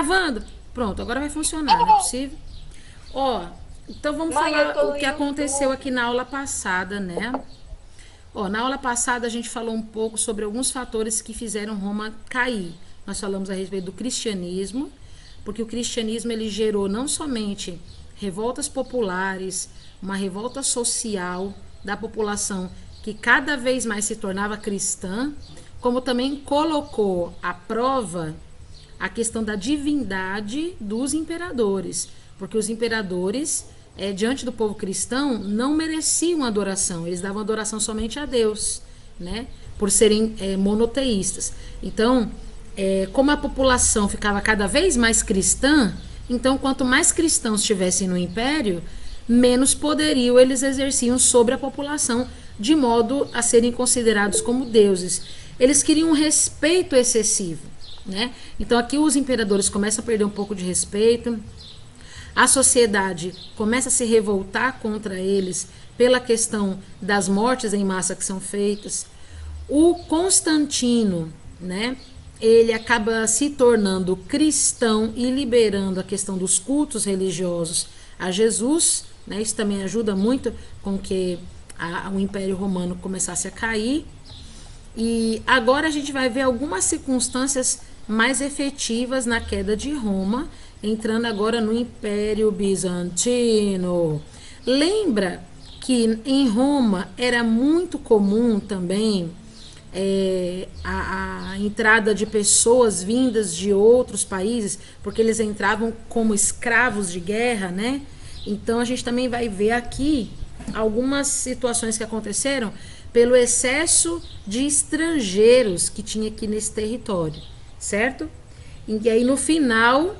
gravando? Pronto, agora vai funcionar, não é possível? Ó, então vamos Mãe, eu falar tô o no que aconteceu YouTube. aqui na aula passada, né? Ó, na aula passada a gente falou um pouco sobre alguns fatores que fizeram Roma cair. Nós falamos a respeito do cristianismo, porque o cristianismo ele gerou não somente revoltas populares, uma revolta social da população que cada vez mais se tornava cristã, como também colocou à prova a questão da divindade dos imperadores, porque os imperadores, diante do povo cristão, não mereciam adoração, eles davam adoração somente a Deus, né? Por serem monoteístas. Então, como a população ficava cada vez mais cristã, então quanto mais cristãos estivessem no império, menos poderio eles exerciam sobre a população, de modo a serem considerados como deuses. Eles queriam um respeito excessivo, né? Então aqui os imperadores começam a perder um pouco de respeito, a sociedade começa a se revoltar contra eles pela questão das mortes em massa que são feitas. O Constantino, né, ele acaba se tornando cristão e liberando a questão dos cultos religiosos a Jesus, né? Isso também ajuda muito com que o Império Romano começasse a cair. E agora a gente vai ver algumas circunstâncias mais efetivas na queda de Roma, entrando agora no Império Bizantino. Lembra que em Roma era muito comum também a entrada de pessoas vindas de outros países, porque eles entravam como escravos de guerra, né? Então a gente também vai ver aqui algumas situações que aconteceram pelo excesso de estrangeiros que tinha aqui nesse território, certo? E aí no final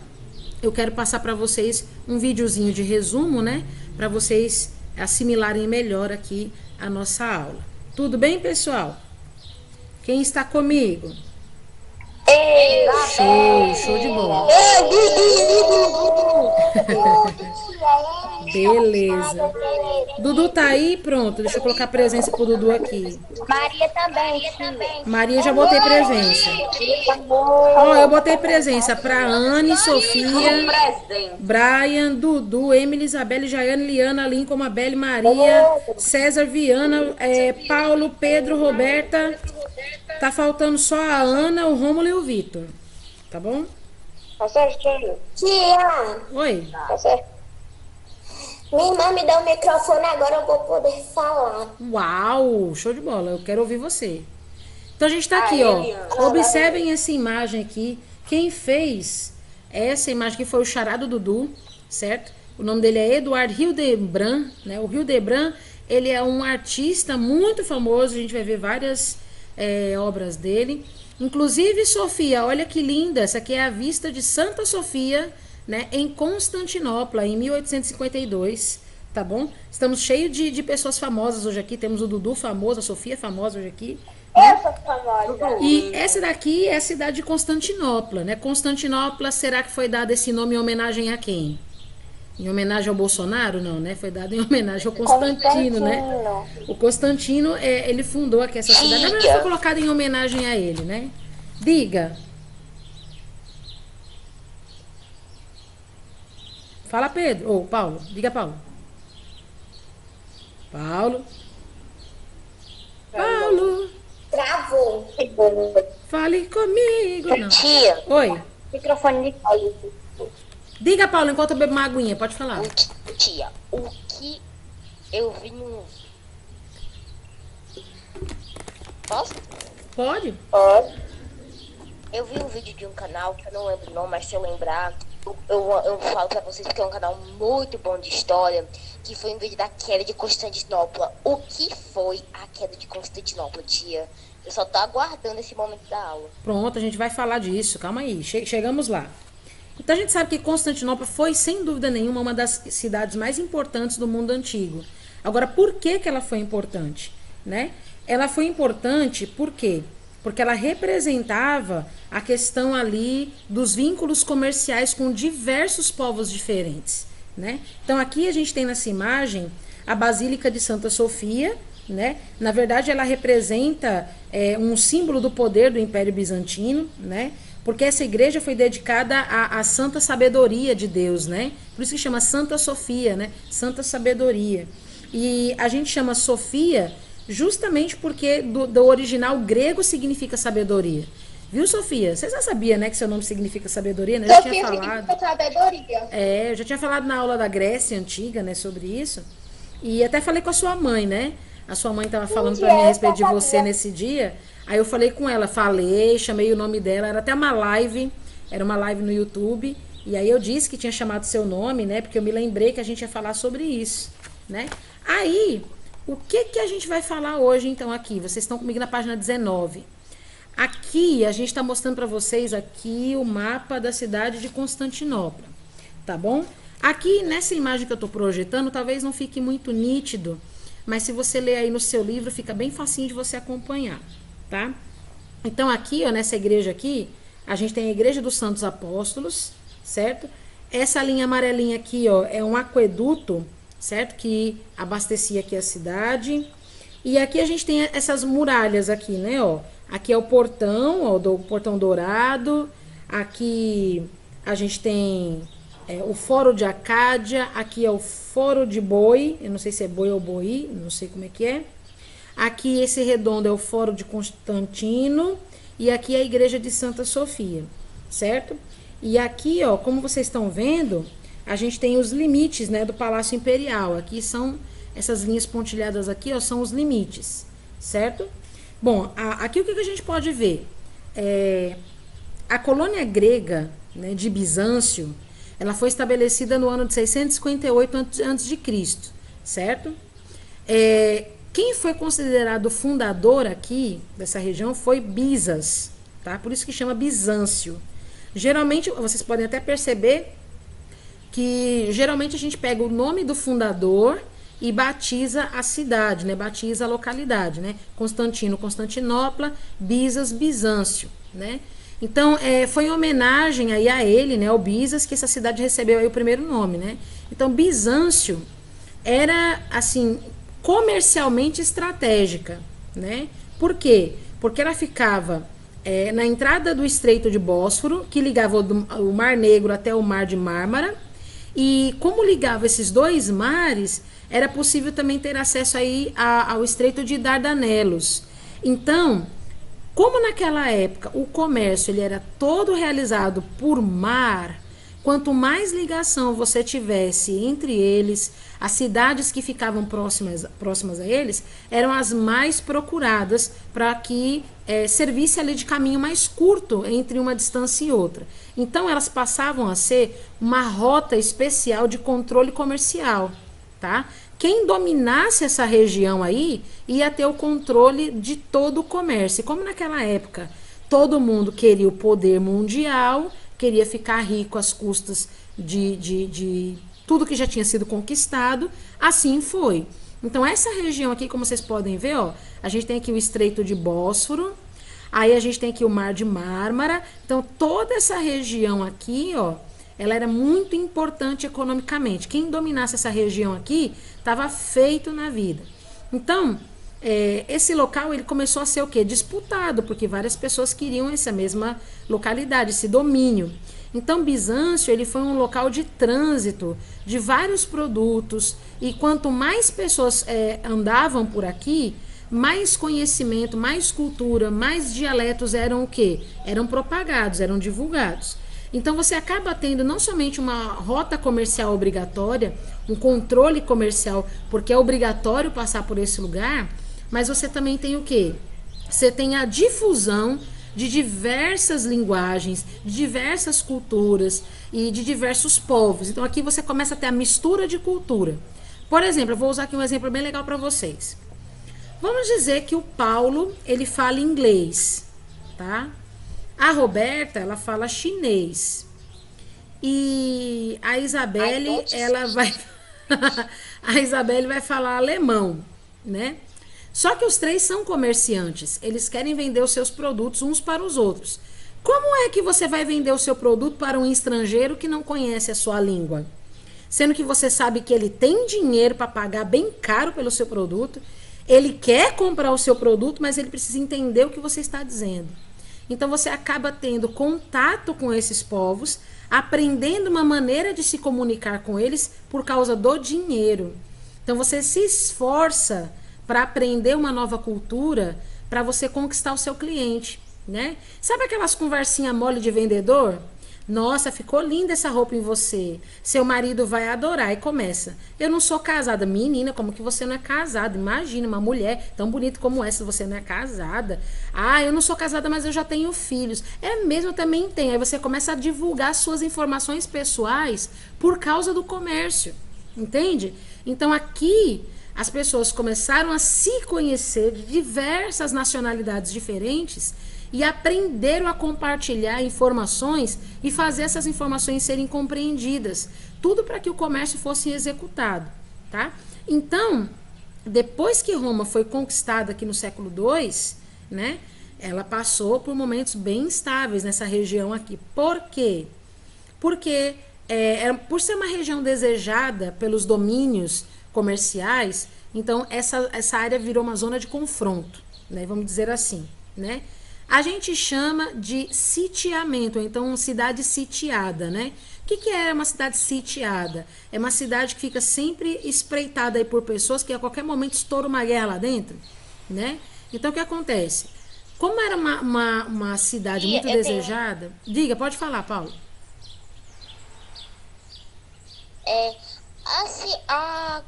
eu quero passar para vocês um videozinho de resumo, né? Para vocês assimilarem melhor aqui a nossa aula. Tudo bem, pessoal? Quem está comigo? Ei, Show de bola. Beleza. Dudu tá aí? Pronto, deixa eu colocar presença pro Dudu aqui. Maria também, tia. Maria, já botei presença. Ó, eu botei presença pra Anne, Sofia, Brian, Dudu, Emily, Isabelle, Jaiane, Liana, Lincoln, Mabelle, Maria, César, Viana, Paulo, Pedro, Roberta. Tá faltando só a Ana, o Rômulo e o Vitor. Tá bom? Tá certinho. Tia, Oi. tá certo. Minha irmã me deu o microfone, agora eu vou poder falar. Uau, show de bola. Eu quero ouvir você. Então a gente tá aqui, ó. Observem essa imagem aqui. Quem fez essa imagem aqui foi o Xará do Dudu, certo? O nome dele é Eduardo Hildebrand, né? O Hildebrand, ele é um artista muito famoso. A gente vai ver várias obras dele. Inclusive, Sofia, olha que linda. Essa aqui é a vista de Santa Sofia, né, em Constantinopla, em 1852, tá bom? Estamos cheios de pessoas famosas hoje aqui. Temos o Dudu famoso, a Sofia famosa hoje aqui. Né? Eu sou famosa. E essa daqui é a cidade de Constantinopla, né? Constantinopla, será que foi dado esse nome em homenagem a quem? Em homenagem ao Bolsonaro? Não, né? Foi dado em homenagem ao Constantino, né? O Constantino, ele fundou aqui essa cidade. Na verdade, foi colocado em homenagem a ele, né? Diga. Fala, Pedro. Ou Paulo. Diga, Paulo. Paulo. Paulo. Travou. Fale comigo. Não. Tia, Oi. microfone de Paulo. Diga, Paulo, enquanto eu bebo uma aguinha. Pode falar. Tia, o que eu vi no... Posso? Pode? Eu vi um vídeo de um canal, que eu não lembro o nome, mas se eu lembrar, eu falo pra vocês que é um canal muito bom de história, que foi um vídeo da queda de Constantinopla. O que foi a queda de Constantinopla, tia? Eu só tô aguardando esse momento da aula. Pronto, a gente vai falar disso. Calma aí. Chegamos lá. Então a gente sabe que Constantinopla foi, sem dúvida nenhuma, uma das cidades mais importantes do mundo antigo. Agora, por que ela foi importante? Né? Ela foi importante por quê? Porque ela representava a questão ali dos vínculos comerciais com diversos povos diferentes. Né? Então aqui a gente tem nessa imagem a Basílica de Santa Sofia, né? Na verdade ela representa um símbolo do poder do Império Bizantino, né? Porque essa igreja foi dedicada à santa sabedoria de Deus, né? Por isso que chama Santa Sofia, né? Santa Sabedoria. E a gente chama Sofia justamente porque do original grego significa sabedoria. Viu, Sofia? Você já sabia, né, que seu nome significa sabedoria, né? Eu já tinha Sofia falado. significa sabedoria. Eu já tinha falado na aula da Grécia Antiga, né, sobre isso. E até falei com a sua mãe, né? A sua mãe estava falando para mim a respeito de você nesse dia. Aí eu falei com ela, chamei o nome dela, era até uma live, era uma live no YouTube. E aí eu disse que tinha chamado seu nome, né? Porque eu me lembrei que a gente ia falar sobre isso, né? Aí, o que a gente vai falar hoje, então, aqui? Vocês estão comigo na página 19. Aqui, a gente está mostrando para vocês aqui o mapa da cidade de Constantinopla, tá bom? Aqui, nessa imagem que eu estou projetando, talvez não fique muito nítido, mas se você ler aí no seu livro, fica bem facinho de você acompanhar, tá? Então, aqui, ó, nessa igreja aqui, a gente tem a Igreja dos Santos Apóstolos, certo? Essa linha amarelinha aqui, ó, é um aqueduto, certo? Que abastecia aqui a cidade. E aqui a gente tem essas muralhas aqui, né, ó. Aqui é o portão, ó, do portão dourado. Aqui a gente tem o Fórum de Acádia. Aqui é o Fórum de Boi. Eu não sei se é boi ou boi, não sei como é que é. Aqui esse redondo é o Fórum de Constantino. E aqui é a Igreja de Santa Sofia, certo? E aqui, ó, como vocês estão vendo, a gente tem os limites, né, do Palácio Imperial. Aqui são essas linhas pontilhadas aqui, ó, são os limites, certo? Bom, aqui o que a gente pode ver? A colônia grega, né, de Bizâncio, ela foi estabelecida no ano de 658 a.C., certo? Quem foi considerado o fundador aqui dessa região foi Bizas, tá? Por isso que chama Bizâncio. Geralmente, vocês podem até perceber que geralmente a gente pega o nome do fundador e batiza a cidade, né? Batiza a localidade, né? Constantino, Constantinopla, Bizas, Bizâncio, né? Então, foi em homenagem aí a ele, né? Ao Bizas, que essa cidade recebeu aí o primeiro nome, né? Então, Bizâncio era, assim, comercialmente estratégica, né? Por quê? Porque ela ficava na entrada do Estreito de Bósforo, que ligava o Mar Negro até o Mar de Mármara, e como ligava esses dois mares, era possível também ter acesso aí ao Estreito de Dardanelos. Então, como naquela época o comércio ele era todo realizado por mar, quanto mais ligação você tivesse entre eles, as cidades que ficavam próximas a eles eram as mais procuradas para que servisse ali de caminho mais curto entre uma distância e outra. Então, elas passavam a ser uma rota especial de controle comercial, tá? Quem dominasse essa região aí ia ter o controle de todo o comércio. E como naquela época todo mundo queria o poder mundial, queria ficar rico às custas de tudo que já tinha sido conquistado, assim foi. Então, essa região aqui, como vocês podem ver, ó, a gente tem aqui o Estreito de Bósforo, aí a gente tem aqui o Mar de Mármara. Então, toda essa região aqui, ó, ela era muito importante economicamente. Quem dominasse essa região aqui estava feito na vida. Então, esse local ele começou a ser o quê? Disputado, porque várias pessoas queriam essa mesma localidade, esse domínio. Então, Bizâncio ele foi um local de trânsito de vários produtos, e quanto mais pessoas andavam por aqui, mais conhecimento, mais cultura, mais dialetos eram o quê? Eram propagados, eram divulgados. Então, você acaba tendo não somente uma rota comercial obrigatória, um controle comercial, porque é obrigatório passar por esse lugar, mas você também tem o quê? Você tem a difusão de diversas linguagens, de diversas culturas e de diversos povos. Então, aqui você começa a ter a mistura de cultura. Por exemplo, eu vou usar aqui um exemplo bem legal para vocês. Vamos dizer que o Paulo, ele fala inglês, tá? A Roberta, ela fala chinês. E a Isabelle, ela vai... a Isabelle vai falar alemão, né? Só que os três são comerciantes. Eles querem vender os seus produtos uns para os outros. Como é que você vai vender o seu produto para um estrangeiro que não conhece a sua língua? Sendo que você sabe que ele tem dinheiro para pagar bem caro pelo seu produto. Ele quer comprar o seu produto, mas ele precisa entender o que você está dizendo. Então você acaba tendo contato com esses povos, aprendendo uma maneira de se comunicar com eles por causa do dinheiro. Então você se esforça para aprender uma nova cultura, para você conquistar o seu cliente, né? Sabe aquelas conversinhas mole de vendedor? Nossa, ficou linda essa roupa em você. Seu marido vai adorar. E começa. Eu não sou casada. Menina, como que você não é casada? Imagina, uma mulher tão bonita como essa, você não é casada. Ah, eu não sou casada, mas eu já tenho filhos. É mesmo, eu também tenho. Aí você começa a divulgar suas informações pessoais por causa do comércio. Entende? Então aqui as pessoas começaram a se conhecer de diversas nacionalidades diferentes e aprenderam a compartilhar informações e fazer essas informações serem compreendidas. Tudo para que o comércio fosse executado, tá? Então, depois que Roma foi conquistada aqui no século II, né, ela passou por momentos bem instáveis nessa região aqui. Por quê? Porque por ser uma região desejada pelos domínios comerciais, então essa área virou uma zona de confronto, né, vamos dizer assim, né? A gente chama de sitiamento, ou então cidade sitiada, né? O que é uma cidade sitiada? É uma cidade que fica sempre espreitada aí por pessoas que a qualquer momento estoura uma guerra lá dentro, né? Então o que acontece? Como era uma cidade muito desejada... Diga, pode falar, Paulo. A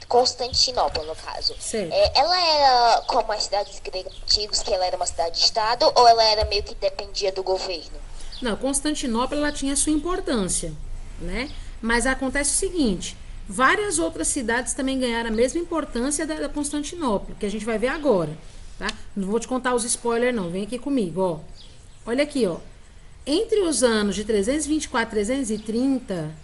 Constantinopla, no caso, Certo. Ela era como as cidades gregas antigas, que ela era uma cidade-estado, ou ela era meio que dependia do governo? Não, Constantinopla ela tinha sua importância, né? Mas acontece o seguinte, várias outras cidades também ganharam a mesma importância da Constantinopla, que a gente vai ver agora, tá? Não vou te contar os spoilers não, vem aqui comigo, ó. Olha aqui, ó. Entre os anos de 324 e 330...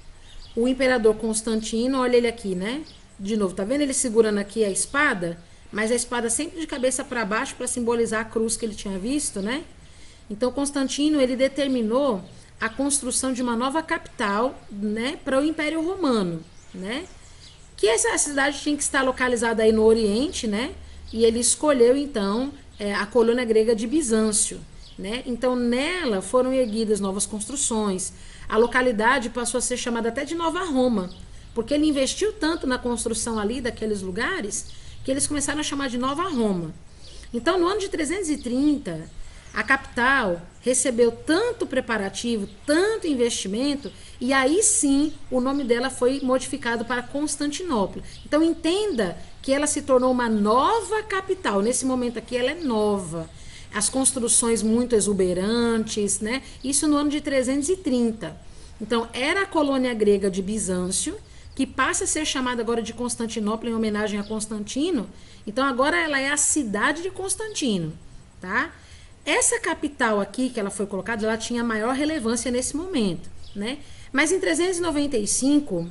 o imperador Constantino, olha ele aqui, né? De novo, tá vendo ele segurando aqui a espada? Mas a espada sempre de cabeça para baixo para simbolizar a cruz que ele tinha visto, né? Então, Constantino, ele determinou a construção de uma nova capital, né? Para o Império Romano, né? Que essa cidade tinha que estar localizada aí no Oriente, né? E ele escolheu, então, a colônia grega de Bizâncio, né? Então, nela foram erguidas novas construções. A localidade passou a ser chamada até de Nova Roma, porque ele investiu tanto na construção ali daqueles lugares, que eles começaram a chamar de Nova Roma. Então, no ano de 330, a capital recebeu tanto preparativo, tanto investimento, e aí sim o nome dela foi modificado para Constantinopla. Então, entenda que ela se tornou uma nova capital. Nesse momento aqui, ela é nova. As construções muito exuberantes, né? Isso no ano de 330. Então, era a colônia grega de Bizâncio, que passa a ser chamada agora de Constantinopla em homenagem a Constantino. Então, agora ela é a cidade de Constantino, tá? Essa capital aqui, que ela foi colocada, ela tinha maior relevância nesse momento, né? Mas em 395,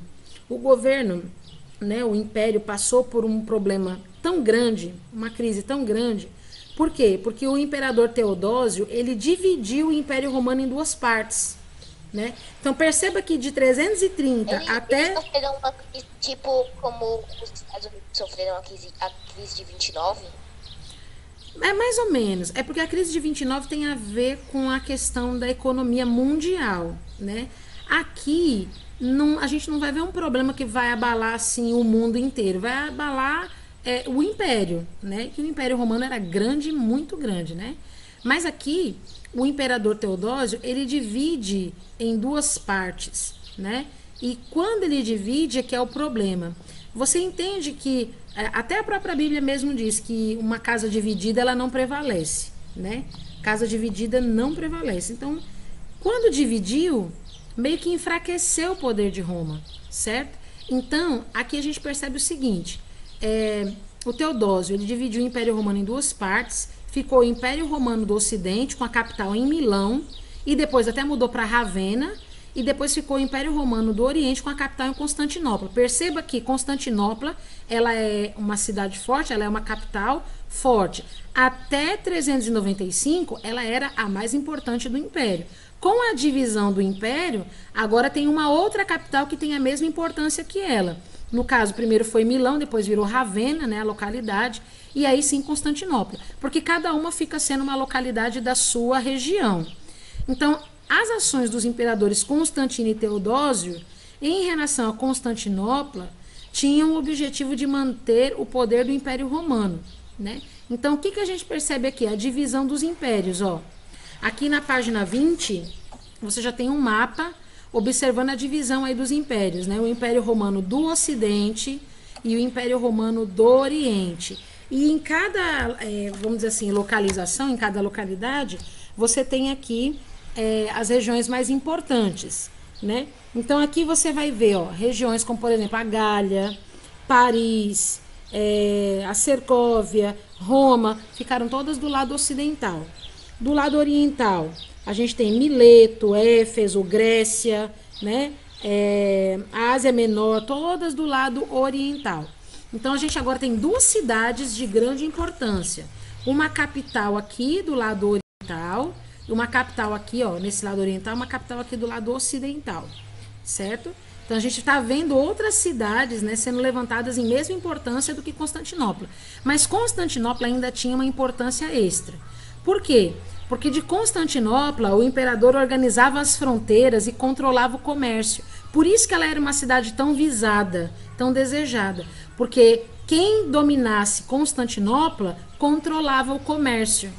o governo, né, o império passou por um problema tão grande, uma crise tão grande. Por quê? Porque o imperador Teodósio, ele dividiu o Império Romano em duas partes, né? Então perceba que de 330 até... Eles sofreram uma crise, tipo como os Estados Unidos sofreram a crise de 29? É mais ou menos. É porque a crise de 29 tem a ver com a questão da economia mundial, né? Aqui, a gente não vai ver um problema que vai abalar assim, o mundo inteiro. Vai abalar... o império, né? Que o Império Romano era grande, muito grande, né? Mas aqui, o imperador Teodósio, ele divide em duas partes, né? E quando ele divide é que é o problema. Você entende que, até a própria Bíblia mesmo diz que uma casa dividida, ela não prevalece, né? Casa dividida não prevalece. Então, quando dividiu, meio que enfraqueceu o poder de Roma, certo? Então, aqui a gente percebe o seguinte... o Teodósio, ele dividiu o Império Romano em duas partes, ficou o Império Romano do Ocidente, com a capital em Milão, e depois até mudou para Ravenna, e depois ficou o Império Romano do Oriente, com a capital em Constantinopla. Perceba que Constantinopla, ela é uma cidade forte, ela é uma capital forte. Até 395, ela era a mais importante do Império. Com a divisão do Império, agora tem uma outra capital que tem a mesma importância que ela. No caso, primeiro foi Milão, depois virou Ravenna, né, a localidade, e aí sim Constantinopla, porque cada uma fica sendo uma localidade da sua região. Então, as ações dos imperadores Constantino e Teodósio em relação a Constantinopla tinham o objetivo de manter o poder do Império Romano, né? Então, o que, que a gente percebe aqui? A divisão dos impérios, ó. Aqui na página 20, você já tem um mapa observando a divisão aí dos impérios, né? O Império Romano do Ocidente e o Império Romano do Oriente. E em cada, vamos dizer assim, localização, em cada localidade, você tem aqui as regiões mais importantes, né? Então aqui você vai ver, ó, regiões como, por exemplo, a Gália, Paris, a Cercóvia, Roma, ficaram todas do lado ocidental. Do lado oriental, a gente tem Mileto, Éfeso, Grécia, né? A Ásia Menor, todas do lado oriental. Então a gente agora tem duas cidades de grande importância. Uma capital aqui do lado oriental, e uma capital aqui, ó, nesse lado oriental, uma capital aqui do lado ocidental, certo? Então a gente está vendo outras cidades, né, sendo levantadas em mesma importância do que Constantinopla. Mas Constantinopla ainda tinha uma importância extra. Por quê? Porque de Constantinopla o imperador organizava as fronteiras e controlava o comércio. Por isso que ela era uma cidade tão visada, tão desejada. Porque quem dominasse Constantinopla controlava o comércio.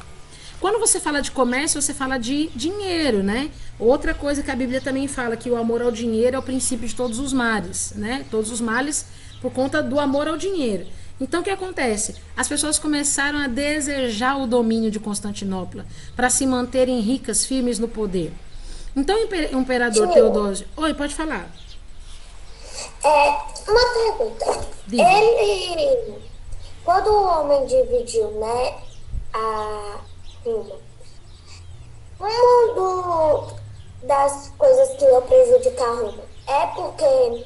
Quando você fala de comércio, você fala de dinheiro, né? Outra coisa que a Bíblia também fala, que o amor ao dinheiro é o princípio de todos os males, né? Todos os males por conta do amor ao dinheiro. Então, o que acontece? As pessoas começaram a desejar o domínio de Constantinopla para se manterem ricas, firmes no poder. Então, o imperador Teodósio... Oi, pode falar. Uma pergunta. Diga. Quando o homem dividiu, né, a Roma, das coisas que iam prejudicar Roma é porque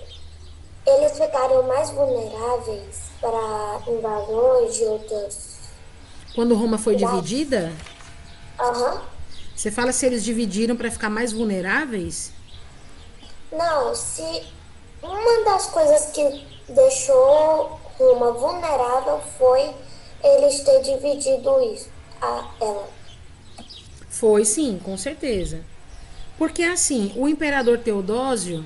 eles ficaram mais vulneráveis para invasões de outras... Quando Roma foi dividida, Aham. você fala se eles dividiram para ficar mais vulneráveis? Não, se uma das coisas que deixou Roma vulnerável foi eles ter dividido ela. Foi sim, com certeza. Porque assim, o imperador Teodósio,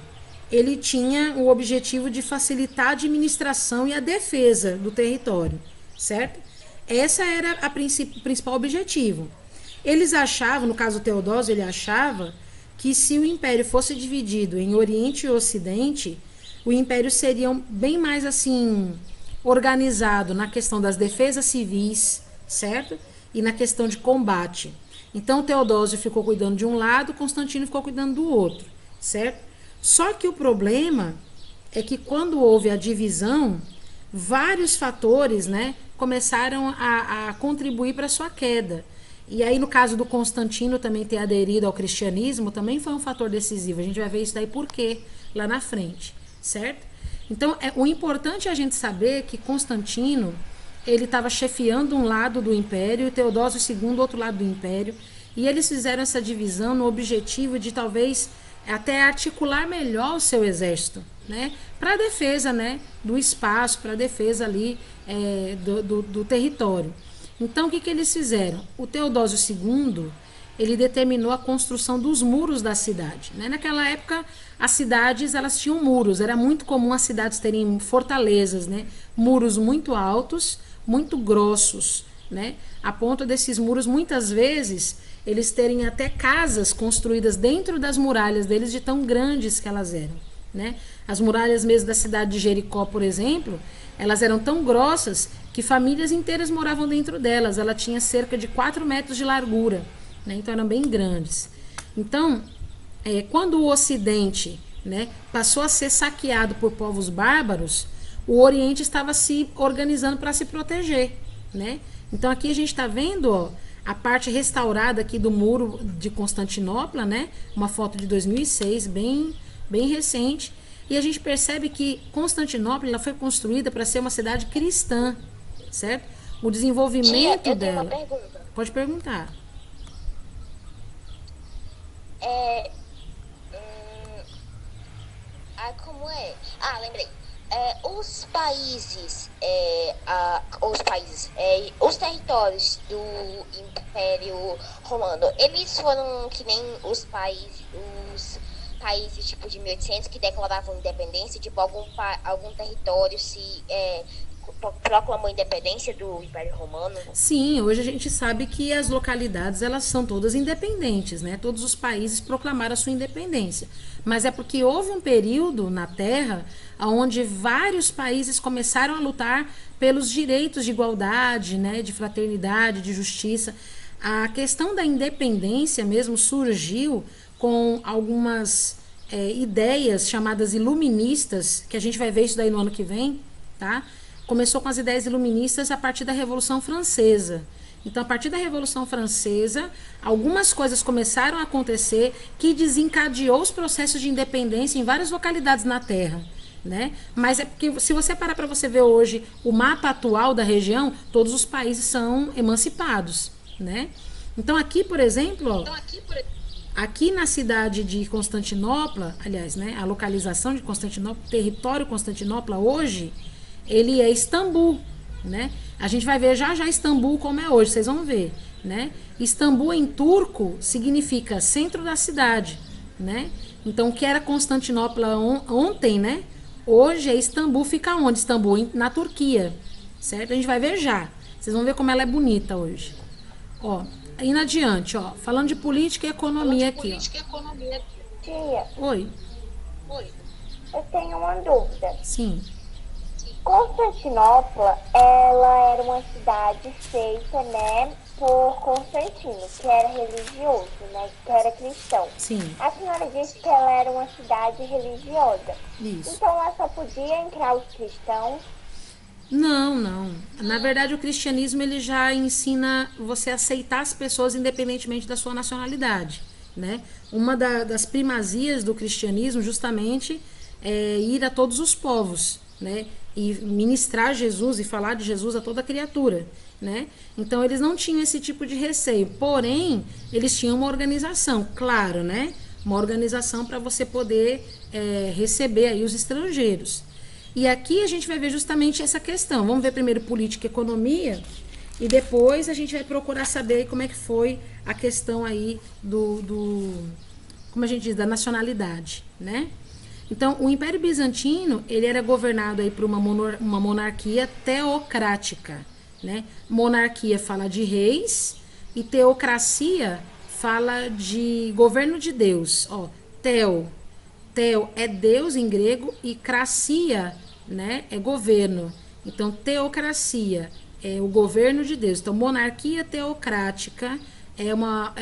ele tinha o objetivo de facilitar a administração e a defesa do território, certo? Essa era o principal objetivo. Eles achavam, no caso Teodósio, ele achava que se o império fosse dividido em Oriente e Ocidente, o império seria bem mais assim organizado na questão das defesas civis, certo? E na questão de combate. Então Teodósio ficou cuidando de um lado, Constantino ficou cuidando do outro, certo? Só que o problema é que quando houve a divisão, vários fatores, né, começaram a contribuir para a sua queda. E aí, no caso do Constantino também ter aderido ao cristianismo, também foi um fator decisivo. A gente vai ver isso daí por quê lá na frente, certo? Então, o importante é a gente saber que Constantino, ele estava chefiando um lado do império e Teodósio II, do outro lado do império. E eles fizeram essa divisão no objetivo de talvez até articular melhor o seu exército, né? Para a defesa, né, do espaço, para a defesa ali do território. Então, o que eles fizeram? O Teodósio II, ele determinou a construção dos muros da cidade, né? Naquela época, as cidades, elas tinham muros. Era muito comum as cidades terem fortalezas, né? Muros muito altos, muito grossos, né? A ponto desses muros, muitas vezes, eles terem até casas construídas dentro das muralhas deles, de tão grandes que elas eram, né? As muralhas mesmo da cidade de Jericó, por exemplo, elas eram tão grossas que famílias inteiras moravam dentro delas. Ela tinha cerca de 4 metros de largura, né? Então eram bem grandes. Então, quando o Ocidente, né, passou a ser saqueado por povos bárbaros, o Oriente estava se organizando para se proteger, né? Então aqui a gente está vendo, ó, a parte restaurada aqui do muro de Constantinopla, né? Uma foto de 2006, bem recente. E a gente percebe que Constantinopla ela foi construída para ser uma cidade cristã, certo? O desenvolvimento Tia, eu dela... tenho uma pergunta. Pode perguntar. Como é? Ah, lembrei. os territórios do Império Romano, eles foram que nem os países tipo de 1800 que declaravam independência, tipo algum território proclamou independência do Império Romano? Sim, hoje a gente sabe que as localidades elas são todas independentes, né? Todos os países proclamaram a sua independência. Mas é porque houve um período na Terra onde vários países começaram a lutar pelos direitos de igualdade, né? De fraternidade, de justiça. A questão da independência mesmo surgiu com algumas ideias chamadas iluministas, que a gente vai ver isso daí no ano que vem, tá? Começou com as ideias iluministas a partir da Revolução Francesa. Então, a partir da Revolução Francesa, algumas coisas começaram a acontecer que desencadeou os processos de independência em várias localidades na Terra, né? Mas é porque, se você parar para você ver hoje o mapa atual da região, todos os países são emancipados, né? Então, aqui, por exemplo, ó, aqui na cidade de Constantinopla, aliás, né, a localização de Constantinopla, território Constantinopla hoje, ele é Istambul, né? A gente vai ver já já Istambul como é hoje, vocês vão ver, né? Istambul em turco significa centro da cidade, né? Então, o que era Constantinopla ontem, né? Hoje é Istambul, fica onde? Istambul, na Turquia, certo? A gente vai ver já. Vocês vão ver como ela é bonita hoje. Ó, indo adiante, ó, falando de política e economia aqui, ó. Tia, Oi. eu tenho uma dúvida. Sim. Constantinopla, ela era uma cidade feita, né, por Constantino, que era religioso, né, que era cristão. Sim. A senhora disse que ela era uma cidade religiosa. Isso. Então, lá só podia entrar os cristãos? Não, não. Na verdade, o cristianismo ele já ensina você a aceitar as pessoas independentemente da sua nacionalidade, né? Uma das primazias do cristianismo justamente é ir a todos os povos, né? E ministrar Jesus e falar de Jesus a toda criatura, né? Então eles não tinham esse tipo de receio, porém eles tinham uma organização, claro, né? Uma organização para você poder receber aí os estrangeiros. E aqui a gente vai ver justamente essa questão. Vamos ver primeiro política e economia e depois a gente vai procurar saber como é que foi a questão aí como a gente diz, da nacionalidade, né? Então, o Império Bizantino, ele era governado aí por uma monarquia teocrática, né? Monarquia fala de reis e teocracia fala de governo de Deus. Ó, teo é Deus em grego e cracia, né, é governo. Então, teocracia é o governo de Deus. Então, monarquia teocrática é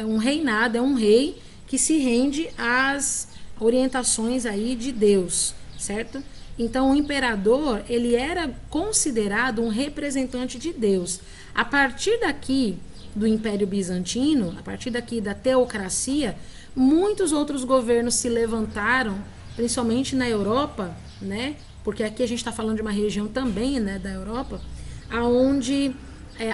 um reinado, é um rei que se rende às orientações aí de Deus, certo? Então, o imperador, ele era considerado um representante de Deus. A partir daqui do Império Bizantino, a partir daqui da teocracia, muitos outros governos se levantaram, principalmente na Europa, né? Porque aqui a gente está falando de uma região também, né, da Europa, aonde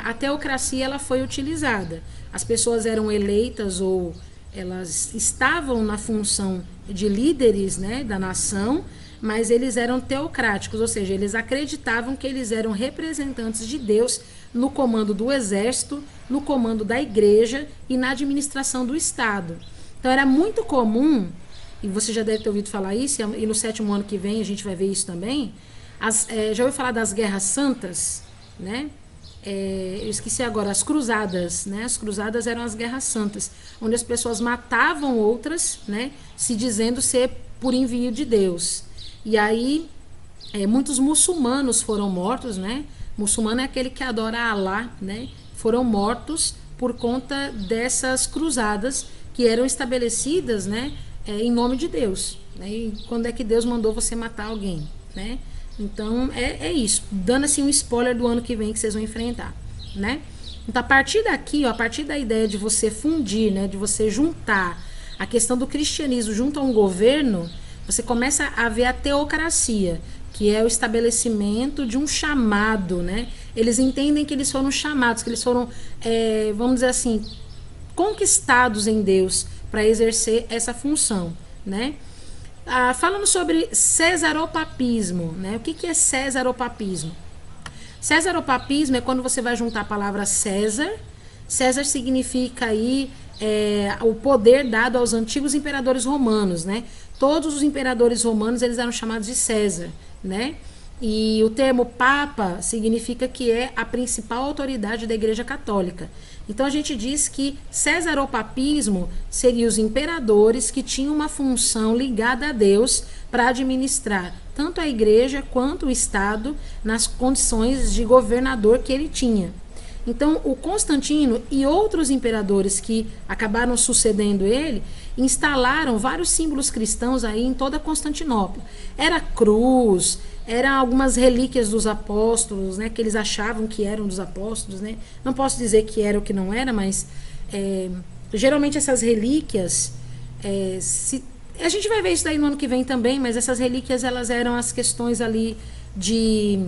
a teocracia ela foi utilizada. As pessoas eram eleitas ou elas estavam na função de líderes, né, da nação, mas eles eram teocráticos, ou seja, eles acreditavam que eles eram representantes de Deus no comando do exército, no comando da igreja e na administração do Estado. Então era muito comum, e você já deve ter ouvido falar isso, e no 7º ano que vem a gente vai ver isso também, já ouviu falar das guerras santas, né? Eu esqueci agora, as cruzadas, né? As cruzadas eram as guerras santas, onde as pessoas matavam outras, né? Se dizendo ser por envio de Deus. E aí, muitos muçulmanos foram mortos, né? Muçulmano é aquele que adora Alá, né? Foram mortos por conta dessas cruzadas que eram estabelecidas, né? Em nome de Deus. Né? E quando é que Deus mandou você matar alguém, né? Então, é isso. Dando assim um spoiler do ano que vem que vocês vão enfrentar, né? Então, a partir daqui, ó, a partir da ideia de você fundir, né? De você juntar a questão do cristianismo junto a um governo, você começa a ver a teocracia, que é o estabelecimento de um chamado, né? Eles entendem que eles foram chamados, que eles foram, vamos dizer assim, conquistados em Deus para exercer essa função, né? Falando sobre cesaropapismo, né? O que é cesaropapismo? Cesaropapismo é quando você vai juntar a palavra César. César significa aí o poder dado aos antigos imperadores romanos, né? Todos os imperadores romanos, eles eram chamados de César, né? E o termo Papa significa que é a principal autoridade da Igreja Católica. Então a gente diz que cesaropapismo seria os imperadores que tinham uma função ligada a Deus para administrar tanto a Igreja quanto o Estado nas condições de governador que ele tinha. Então, o Constantino e outros imperadores que acabaram sucedendo ele instalaram vários símbolos cristãos aí em toda Constantinopla. Era cruz, eram algumas relíquias dos apóstolos, né, que eles achavam que eram dos apóstolos, né? Não posso dizer que era ou que não era, mas geralmente essas relíquias, a gente vai ver isso daí no ano que vem também, mas essas relíquias, elas eram as questões ali de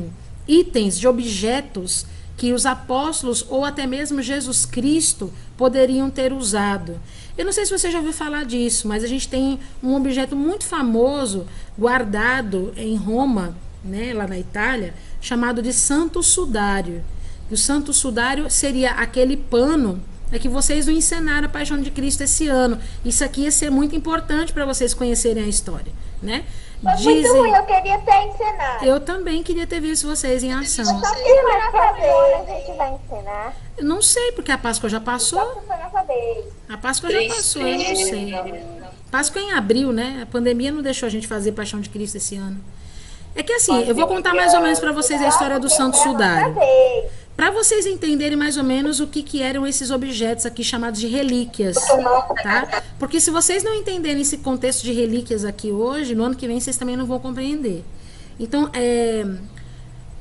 itens, de objetos que os apóstolos ou até mesmo Jesus Cristo poderiam ter usado. Eu não sei se você já ouviu falar disso, mas a gente tem um objeto muito famoso guardado em Roma, né, lá na Itália, chamado de Santo Sudário. E o Santo Sudário seria aquele pano que vocês não encenaram a Paixão de Cristo esse ano. Isso aqui ia ser muito importante para vocês conhecerem a história, né? Foi muito ruim, eu queria ter ensinado. Eu também queria ter visto vocês em ação. Só que nessa vez a gente vai ensinar. Eu não sei, porque a Páscoa já passou. Só que foi nessa vez. A Páscoa já passou, eu não sei. Páscoa é em abril, né? A pandemia não deixou a gente fazer Paixão de Cristo esse ano. É que assim, eu vou contar mais ou menos para vocês a história do Santo Sudário. Para vocês entenderem mais ou menos o que eram esses objetos aqui chamados de relíquias, tá? Porque se vocês não entenderem esse contexto de relíquias aqui hoje, no ano que vem vocês também não vão compreender. Então,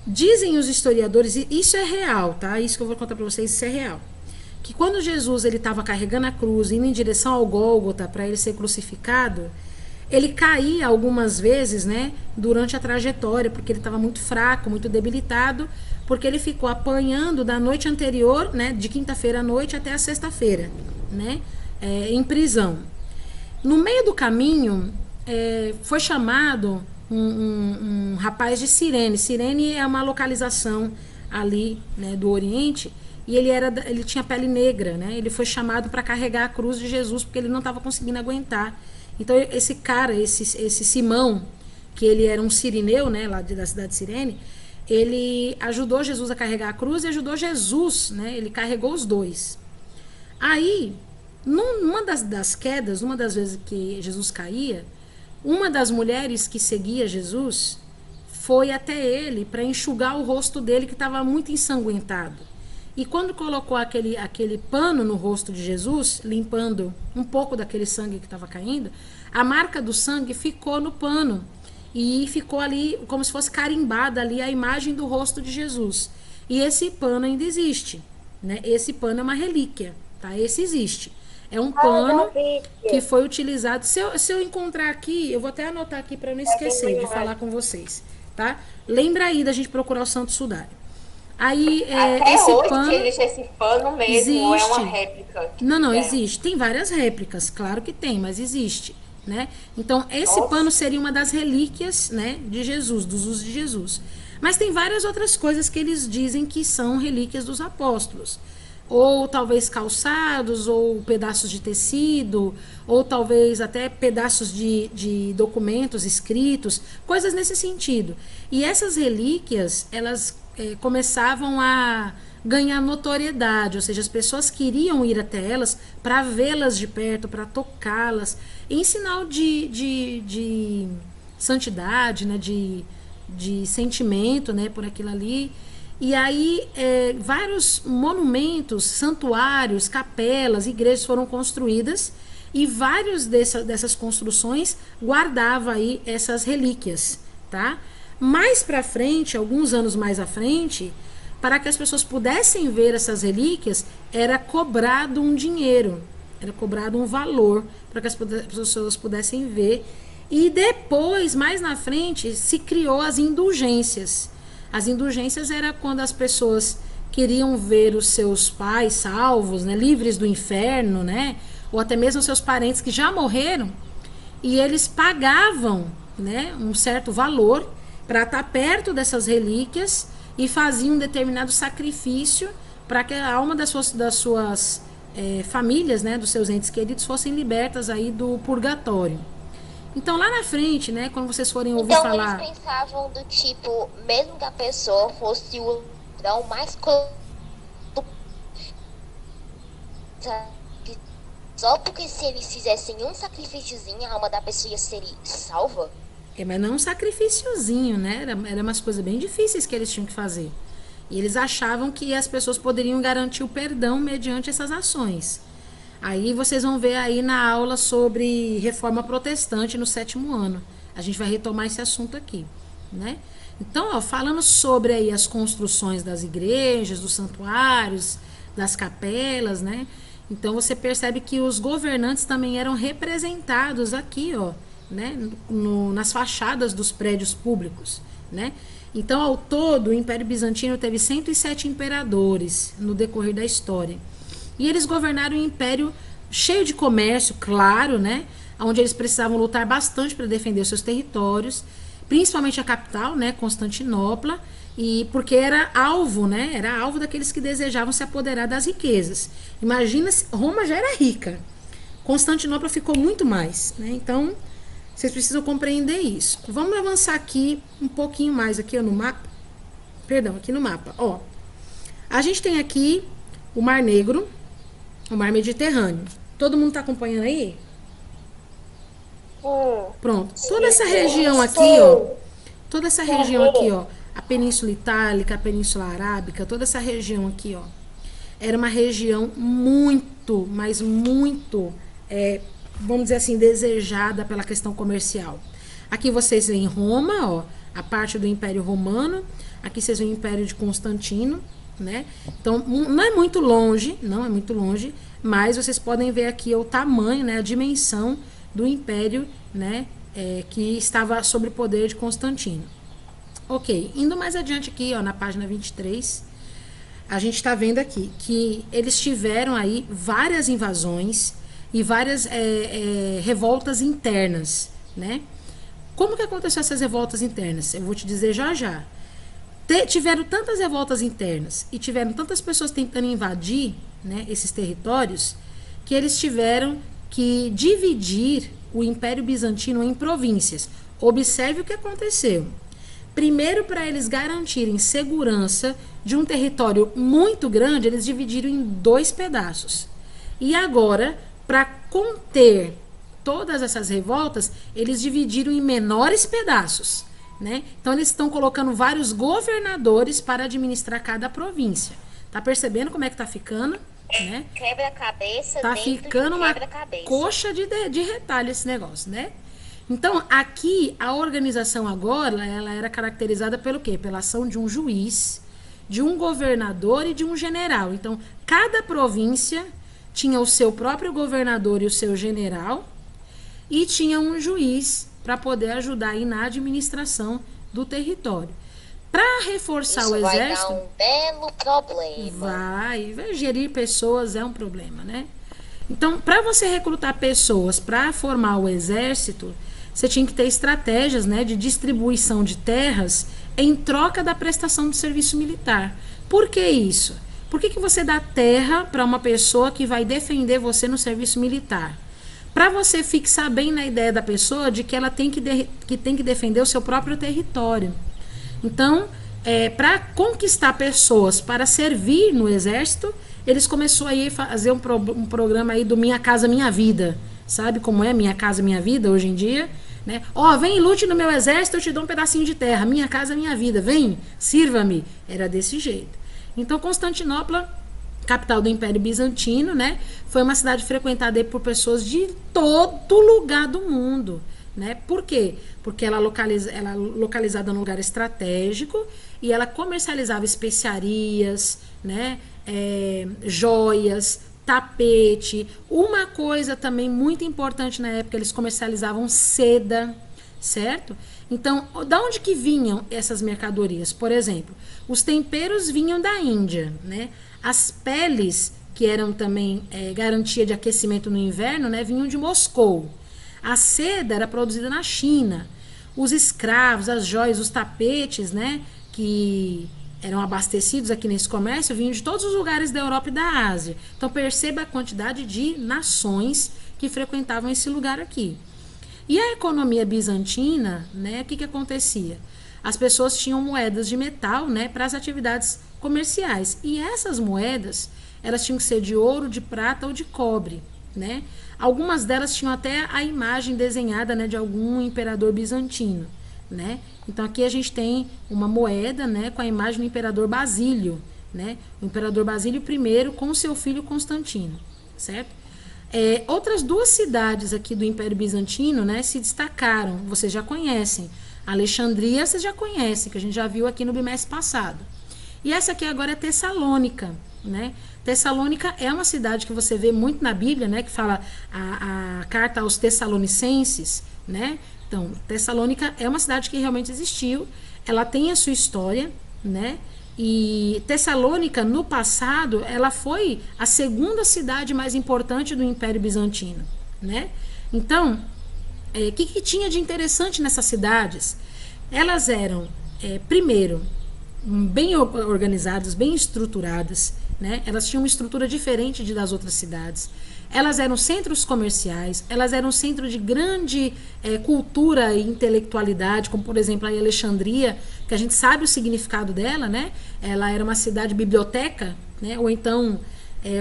dizem os historiadores, e isso é real, tá? Isso que eu vou contar para vocês, isso é real. Que quando Jesus ele estava carregando a cruz, indo em direção ao Gólgota para ele ser crucificado, ele caía algumas vezes, né, durante a trajetória, porque ele estava muito fraco, muito debilitado, porque ele ficou apanhando da noite anterior, né, de quinta-feira à noite até a sexta-feira, né, em prisão. No meio do caminho, foi chamado um rapaz de Cirene. Cirene é uma localização ali, né, do Oriente, e ele tinha pele negra, né, ele foi chamado para carregar a cruz de Jesus, porque ele não estava conseguindo aguentar. Então esse cara, esse Simão, que ele era um sirineu, né, lá da cidade de Cirene, ele ajudou Jesus a carregar a cruz e ajudou Jesus, né, ele carregou os dois. Aí, numa das quedas, uma das vezes que Jesus caía, uma das mulheres que seguia Jesus foi até ele para enxugar o rosto dele, que estava muito ensanguentado. E quando colocou aquele pano no rosto de Jesus, limpando um pouco daquele sangue que estava caindo, a marca do sangue ficou no pano. E ficou ali como se fosse carimbada ali a imagem do rosto de Jesus. E esse pano ainda existe, né? Esse pano é uma relíquia, tá? Esse existe. É um pano que foi utilizado. Se eu encontrar aqui, eu vou até anotar aqui para não esquecer de falar com vocês, tá? Lembra aí da gente procurar o Santo Sudário. Aí, até esse hoje pano, existe esse pano mesmo, existe. ou é uma réplica? Não, existe. Tem várias réplicas, claro que tem, mas existe, né? Então, esse pano seria uma das relíquias, né, de Jesus, dos usos de Jesus. Mas tem várias outras coisas que eles dizem que são relíquias dos apóstolos. Ou talvez calçados, ou pedaços de tecido, ou talvez até pedaços de documentos escritos, coisas nesse sentido. E essas relíquias, elas começavam a ganhar notoriedade, ou seja, as pessoas queriam ir até elas para vê-las de perto, para tocá-las, em sinal de santidade, né, de sentimento, né, por aquilo ali. E aí vários monumentos, santuários, capelas, igrejas foram construídas, e vários dessas construções guardavam aí essas relíquias, tá? Mais para frente, alguns anos mais à frente, para que as pessoas pudessem ver essas relíquias, era cobrado um dinheiro, era cobrado um valor para que as pessoas pudessem ver. E depois, mais na frente, se criou as indulgências. As indulgências era quando as pessoas queriam ver os seus pais salvos, né, livres do inferno, né, ou até mesmo seus parentes que já morreram. e eles pagavam, né, um certo valor para estar perto dessas relíquias e faziam um determinado sacrifício para que a alma das suas famílias, né, dos seus entes queridos, fossem libertas aí do purgatório. Então, lá na frente, né, quando vocês forem ouvir Então falar... eles pensavam do tipo, mesmo que a pessoa fosse o ladrão mais só porque se eles fizessem um sacrifíciozinho, a alma da pessoa ia ser salva? Mas não um sacrifíciozinho, né? Era umas coisas bem difíceis que eles tinham que fazer. E eles achavam que as pessoas poderiam garantir o perdão mediante essas ações. Aí vocês vão ver aí na aula sobre reforma protestante no 7º ano. A gente vai retomar esse assunto aqui, né? Então, ó, falando sobre aí as construções das igrejas, dos santuários, das capelas, né? Então você percebe que os governantes também eram representados aqui, ó, né? Nas fachadas dos prédios públicos, né? Então, ao todo, o Império Bizantino teve 107 imperadores no decorrer da história. E eles governaram um império cheio de comércio, claro, né? Onde eles precisavam lutar bastante para defender os seus territórios, principalmente a capital, né, Constantinopla, e porque era alvo, né? Era alvo daqueles que desejavam se apoderar das riquezas. Imagina se Roma já era rica. Constantinopla ficou muito mais, né? Então, vocês precisam compreender isso. Vamos avançar aqui um pouquinho mais aqui ó, no mapa. Perdão, aqui no mapa, ó. A gente tem aqui o Mar Negro, o Mar Mediterrâneo. Todo mundo está acompanhando aí? Pronto. Toda essa região aqui, ó. Toda essa região aqui, ó. A Península Itálica, a Península Arábica, toda essa região aqui, ó. Era uma região muito, mas muito, vamos dizer assim, desejada pela questão comercial. Aqui vocês veem Roma, ó. A parte do Império Romano. Aqui vocês veem o Império de Constantino, né? Então, não é muito longe, mas vocês podem ver aqui o tamanho, né, a dimensão do império, né, que estava sob o poder de Constantino. Ok, indo mais adiante aqui, ó, na página 23, a gente está vendo aqui que eles tiveram aí várias invasões e várias revoltas internas, né? Como que aconteceu essas revoltas internas? Eu vou te dizer já já. Tiveram tantas revoltas internas e tiveram tantas pessoas tentando invadir, né, esses territórios, que eles tiveram que dividir o Império Bizantino em províncias. Observe o que aconteceu. Primeiro, para eles garantirem segurança de um território muito grande, eles dividiram em 2 pedaços. E agora, para conter todas essas revoltas, eles dividiram em menores pedaços. Né? Então, eles estão colocando vários governadores para administrar cada província. Tá percebendo como é que tá ficando? Né? Quebra-cabeça. Tá ficando uma coxa de retalho esse negócio, né? Então, aqui, a organização agora, ela era caracterizada pelo quê? Pela ação de um juiz, de um governador e de um general. Então, cada província tinha o seu próprio governador e o seu general, e tinha um juiz para poder ajudar aí na administração do território. Para reforçar o exército... Vai dar um belo problema. Vai gerir pessoas é um problema, né? Então, para você recrutar pessoas para formar o exército, você tinha que ter estratégias, né, de distribuição de terras em troca da prestação do serviço militar. Por que isso? Por que você dá terra para uma pessoa que vai defender você no serviço militar? Para você fixar bem na ideia da pessoa de que ela tem que defender o seu próprio território. Então, para conquistar pessoas para servir no exército, eles começaram aí a fazer um programa aí do Minha Casa Minha Vida. Sabe como é Minha Casa Minha Vida hoje em dia? Né? Ó, vem e lute no meu exército, eu te dou um pedacinho de terra. Minha Casa Minha Vida. Vem, sirva-me. Era desse jeito. Então, Constantinopla, capital do Império Bizantino, né, foi uma cidade frequentada por pessoas de todo lugar do mundo, né? Por quê? Porque ela é localizada num lugar estratégico e ela comercializava especiarias, né, joias, tapete. Uma coisa também muito importante na época, eles comercializavam seda, certo? Então, da onde que vinham essas mercadorias? Por exemplo, os temperos vinham da Índia, né? As peles, que eram também garantia de aquecimento no inverno, né, vinham de Moscou. A seda era produzida na China. Os escravos, as joias, os tapetes, né, que eram abastecidos aqui nesse comércio, vinham de todos os lugares da Europa e da Ásia. Então perceba a quantidade de nações que frequentavam esse lugar aqui. E a economia bizantina, né, o que acontecia? As pessoas tinham moedas de metal, né, para as atividades comerciais. E essas moedas, elas tinham que ser de ouro, de prata ou de cobre, né? Algumas delas tinham até a imagem desenhada, né, de algum imperador bizantino, né? Então aqui a gente tem uma moeda, né, com a imagem do imperador Basílio, né? O imperador Basílio I com seu filho Constantino, certo? Outras duas cidades aqui do Império Bizantino, né, se destacaram, vocês já conhecem. Alexandria, vocês já conhecem, que a gente já viu aqui no bimestre passado. E essa aqui agora é Tessalônica, né? Tessalônica é uma cidade que você vê muito na Bíblia, né, que fala a carta aos Tessalonicenses, né? Então, Tessalônica é uma cidade que realmente existiu, ela tem a sua história, né? E Tessalônica, no passado, ela foi a segunda cidade mais importante do Império Bizantino, né? Então, o que tinha de interessante nessas cidades? Elas eram, primeiro, bem organizadas, bem estruturadas, né? Elas tinham uma estrutura diferente das outras cidades. Elas eram centros comerciais, elas eram centro de grande cultura e intelectualidade, como por exemplo a Alexandria, que a gente sabe o significado dela, né? Ela era uma cidade biblioteca, né? Ou então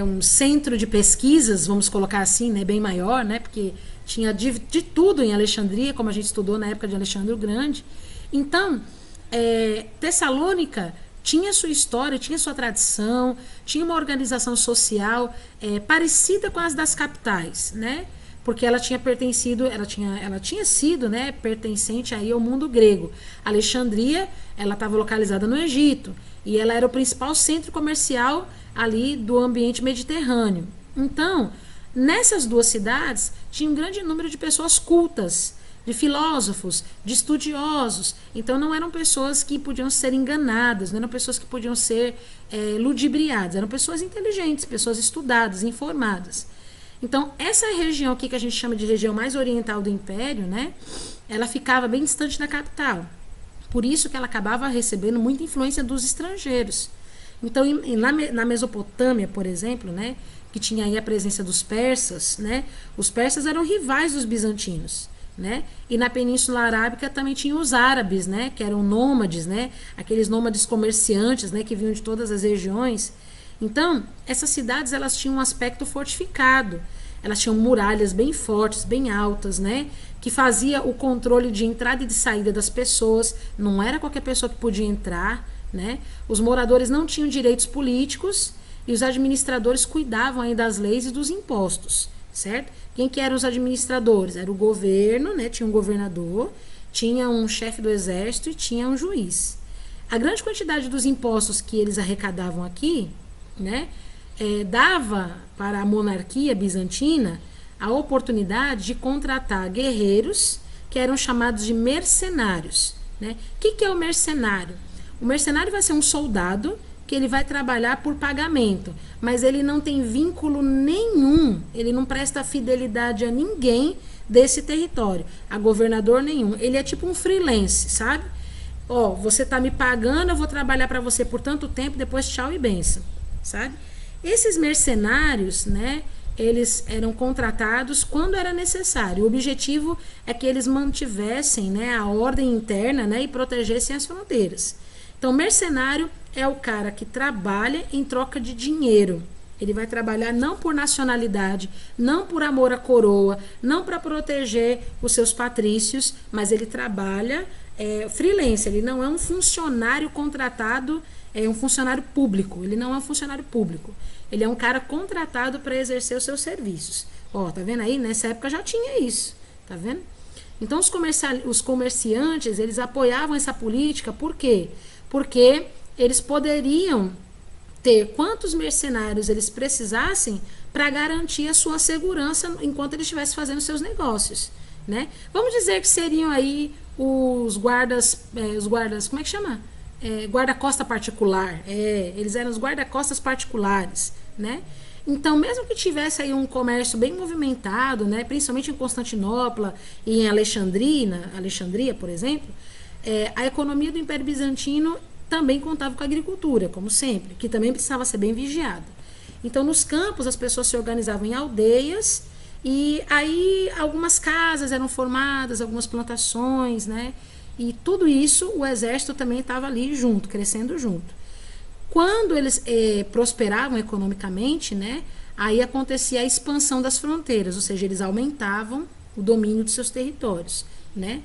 um centro de pesquisas, vamos colocar assim, né? Bem maior, né? Porque tinha de tudo em Alexandria, como a gente estudou na época de Alexandre o Grande. Então, Tessalônica tinha sua história, tinha sua tradição, tinha uma organização social parecida com as das capitais, né? Porque ela tinha pertencido, ela tinha sido, né, pertencente aí ao mundo grego. Alexandria, ela estava localizada no Egito e ela era o principal centro comercial ali do ambiente mediterrâneo. Então, nessas duas cidades tinha um grande número de pessoas cultas, de filósofos, de estudiosos. Então não eram pessoas que podiam ser enganadas, não eram pessoas que podiam ser ludibriadas, eram pessoas inteligentes, pessoas estudadas, informadas. Então essa região aqui que a gente chama de região mais oriental do Império, né, ela ficava bem distante da capital. Por isso que ela acabava recebendo muita influência dos estrangeiros. Então na Mesopotâmia, por exemplo, né, que tinha aí a presença dos persas, né, os persas eram rivais dos bizantinos, né? E na Península Arábica também tinha os árabes, né, que eram nômades, né, aqueles nômades comerciantes, né, que vinham de todas as regiões. Então, essas cidades elas tinham um aspecto fortificado. Elas tinham muralhas bem fortes, bem altas, né, que fazia o controle de entrada e de saída das pessoas. Não era qualquer pessoa que podia entrar, né? Os moradores não tinham direitos políticos e os administradores cuidavam aí das leis e dos impostos, certo? Quem que eram os administradores? Era o governo, né? Tinha um governador, tinha um chefe do exército e tinha um juiz. A grande quantidade dos impostos que eles arrecadavam aqui, né, dava para a monarquia bizantina a oportunidade de contratar guerreiros que eram chamados de mercenários, né? O que é o mercenário? O mercenário vai ser um soldado que ele vai trabalhar por pagamento, mas ele não tem vínculo nenhum, ele não presta fidelidade a ninguém desse território, a governador nenhum. Ele é tipo um freelance, sabe? Ó, você tá me pagando, eu vou trabalhar para você por tanto tempo, depois tchau e benção, sabe? Esses mercenários, né, eles eram contratados quando era necessário. O objetivo é que eles mantivessem, né, a ordem interna, né, e protegessem as fronteiras. Então, mercenário é o cara que trabalha em troca de dinheiro. Ele vai trabalhar não por nacionalidade, não por amor à coroa, não para proteger os seus patrícios, mas ele trabalha freelance. Ele não é um funcionário contratado, é um funcionário público. Ele não é um funcionário público. Ele é um cara contratado para exercer os seus serviços. Ó, tá vendo aí? Nessa época já tinha isso, tá vendo? Então, os comerciantes, eles apoiavam essa política, por quê? Porque eles poderiam ter quantos mercenários eles precisassem para garantir a sua segurança enquanto eles estivessem fazendo seus negócios, né? Vamos dizer que seriam aí os guardas, como é que chama? Guarda-costa particular. Eles eram os guarda-costas particulares, né? Então, mesmo que tivesse aí um comércio bem movimentado, né, principalmente em Constantinopla e em Alexandria, por exemplo, a economia do Império Bizantino também contava com a agricultura, como sempre, que também precisava ser bem vigiada. Então, nos campos, as pessoas se organizavam em aldeias e aí algumas casas eram formadas, algumas plantações, né? E tudo isso, o exército também estava ali junto, crescendo junto. Quando eles prosperavam economicamente, né, aí acontecia a expansão das fronteiras, ou seja, eles aumentavam o domínio de seus territórios, né?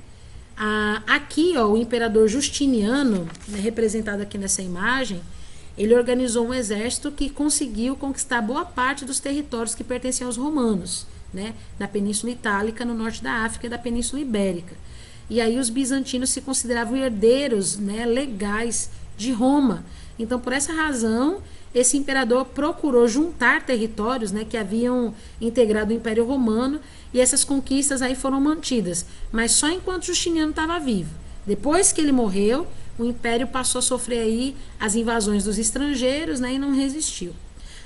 Aqui, ó, o imperador Justiniano, né, representado aqui nessa imagem, ele organizou um exército que conseguiu conquistar boa parte dos territórios que pertenciam aos romanos, né, na Península Itálica, no norte da África e da Península Ibérica. E aí os bizantinos se consideravam herdeiros, né, legais de Roma. Então, por essa razão, esse imperador procurou juntar territórios, né, que haviam integrado o Império Romano, e essas conquistas aí foram mantidas, mas só enquanto Justiniano estava vivo. Depois que ele morreu, o Império passou a sofrer aí as invasões dos estrangeiros, né, e não resistiu.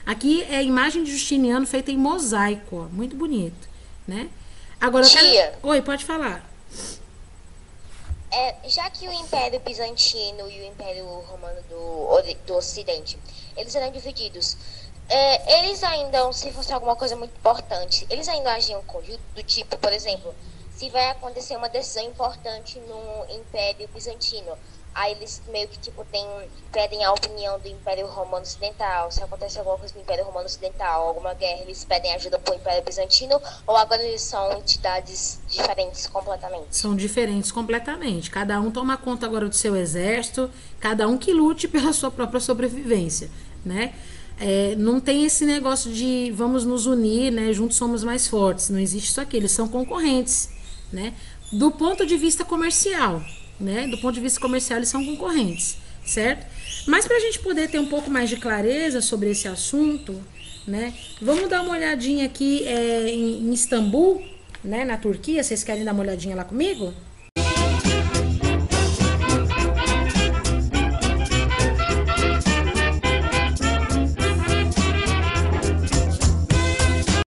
Aqui é a imagem de Justiniano feita em mosaico, ó, muito bonito, né? Agora, oi, pode falar. Já que o Império Bizantino e o Império Romano do Ocidente, eles eram divididos, eles ainda, se fosse alguma coisa muito importante, eles ainda agiam conjunto, do tipo, por exemplo, se vai acontecer uma decisão importante no Império Bizantino, aí eles meio que tipo pedem a opinião do Império Romano Ocidental. Se acontecer alguma coisa no Império Romano Ocidental, alguma guerra, eles pedem ajuda para o Império Bizantino, ou agora eles são entidades diferentes completamente? São diferentes completamente. Cada um toma conta agora do seu exército, cada um que lute pela sua própria sobrevivência, né? Não tem esse negócio de vamos nos unir, né? Juntos somos mais fortes. Não existe isso aqui. Eles são concorrentes, né? Do ponto de vista comercial, né? Do ponto de vista comercial, eles são concorrentes, certo? Mas para a gente poder ter um pouco mais de clareza sobre esse assunto, né? Vamos dar uma olhadinha aqui em Istambul, né? Na Turquia. Vocês querem dar uma olhadinha lá comigo?